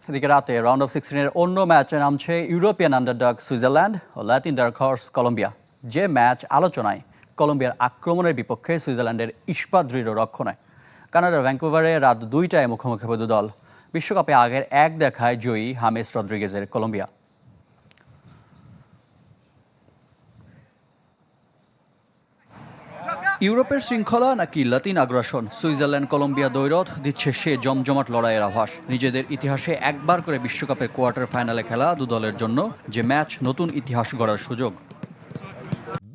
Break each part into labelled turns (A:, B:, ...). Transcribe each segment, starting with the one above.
A: এদিকে রাতে round of 16-এর অন্য ম্যাচে নামছে ইউরোপিয়ান আন্ডারডগ সুইজারল্যান্ড ও ল্যাটিন ডার্ক হর্স কলম্বিয়া। যে ম্যাচ আলোচনায় কলম্বিয়ার আক্রমণের বিপক্ষে সুইজারল্যান্ডের ইস্পাত দৃঢ় রক্ষণে। কানাডার ভ্যাঙ্কুভারে রাত 2টায় মুখোমুখি হবে দু দল। বিশ্বকাপে আগের এক দেখায় জয়ী হামেস রদ্রিগেজের কলম্বিয়া। ইউরোপের শৃঙ্খলা নাকি লাতিন আগ্রাসন, সুইজারল্যান্ড কলম্বিয়া দ্বৈরথ দিচ্ছে সে জমজমাট লড়াইয়ের আভাস। নিজেদের ইতিহাসে একবার করে বিশ্বকাপের কোয়ার্টার ফাইনালে খেলা দু দলের জন্য যে ম্যাচ নতুন ইতিহাস গড়ার সুযোগ।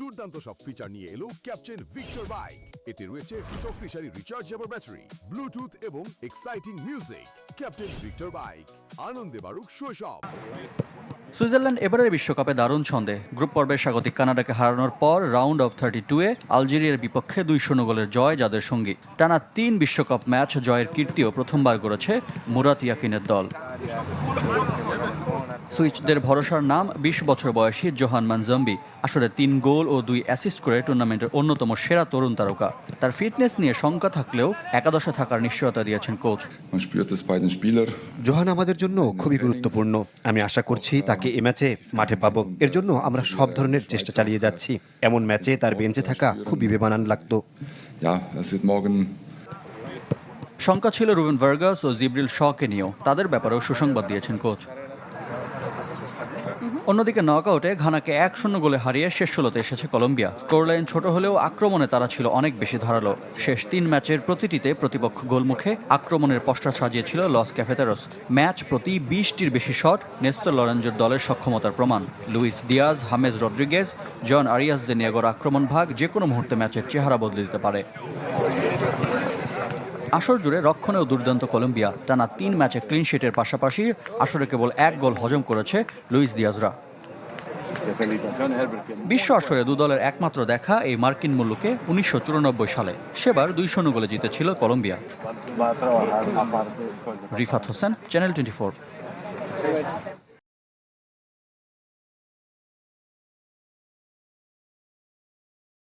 B: দুর্দান্ত সব ফিচার নিয়ে এলো ক্যাপ্টেন ভিক্টর বাইক। এতে রয়েছে শক্তিশালী রিচার্জেবল ব্যাটারি, ব্লুটুথ এবং exciting music. Captain Victor bike, আনন্দে বাড়ুক শৈশব।
A: সুইজারল্যান্ড এবারের বিশ্বকাপে দারুণ ছন্দে। গ্রুপ পর্বে স্বাগতিক কানাডাকে হারানোর পর রাউন্ড অফ 32-এ আলজেরিয়ার বিপক্ষে 2-0 গোলের জয় যাদের সঙ্গী। টানা 3 বিশ্বকাপ ম্যাচ জয়ের কীর্তিও প্রথমবার গড়েছে মুরাত ইয়াকিনের দল। সুইচদের ভরসার নাম 20 বছর বয়সী জোহান মানজাম্বি। আসলে 3 গোল ও 2 অ্যাসিস্ট করে টুর্নামেন্টের অন্যতম সেরা তরুণ তারকা। তার ফিটনেস নিয়ে শঙ্কা থাকলেও একাদশে থাকার নিশ্চয়তা দিয়েছেন কোচ।
C: জোহান আমাদের জন্য খুবই গুরুত্বপূর্ণ। আমি আশা করছি তাকে এ ম্যাচে মাঠে পাবো। এর জন্য আমরা সব ধরনের চেষ্টা চালিয়ে যাচ্ছি। এমন ম্যাচে তার বেঞ্চে থাকা খুবই বেমানান লাগতো।
A: শঙ্কা ছিল রুবেন ভার্গাস ও জিব্রিল শকে নিয়েও। তাদের ব্যাপারেও সুসংবাদ দিয়েছেন কোচ। অন্যদিকে নকআউটে ঘানাকে 1-0 গোলে হারিয়ে শেষ 16-তে এসেছে কলম্বিয়া। স্কোরলাইন ছোট হলেও আক্রমণে তারা ছিল অনেক বেশি ধারালো। শেষ 3 ম্যাচের প্রতিটিতে প্রতিপক্ষ গোলমুখে আক্রমণের পসরা সাজিয়েছিল লস ক্যাফেতেরোস। ম্যাচ প্রতি 20টির বেশি শট নেস্তর লরেঞ্জোর দলের সক্ষমতার প্রমাণ। লুইস দিয়াজ, হামেস রদ্রিগেজ, জন আরিয়াসদের নিয়ে গড়া আক্রমণ ভাগ যে কোনো মুহূর্তে ম্যাচের চেহারা বদলে দিতে পারে। আসর জুড়ে রক্ষণেও দুর্দান্ত কলম্বিয়া। টানা 3 ম্যাচে ক্লিন শিটের পাশাপাশি আসরে কেবল 1 গোল হজম করেছে লুইস দিয়াজরা। বিশ্ব আসরে দু দলের একমাত্র দেখা এই মার্কিন মুলুকে 1994 সালে। সেবার 2-0 গোলে জিতেছিল কলম্বিয়া। রিফাত হোসেন, চ্যানেল 24।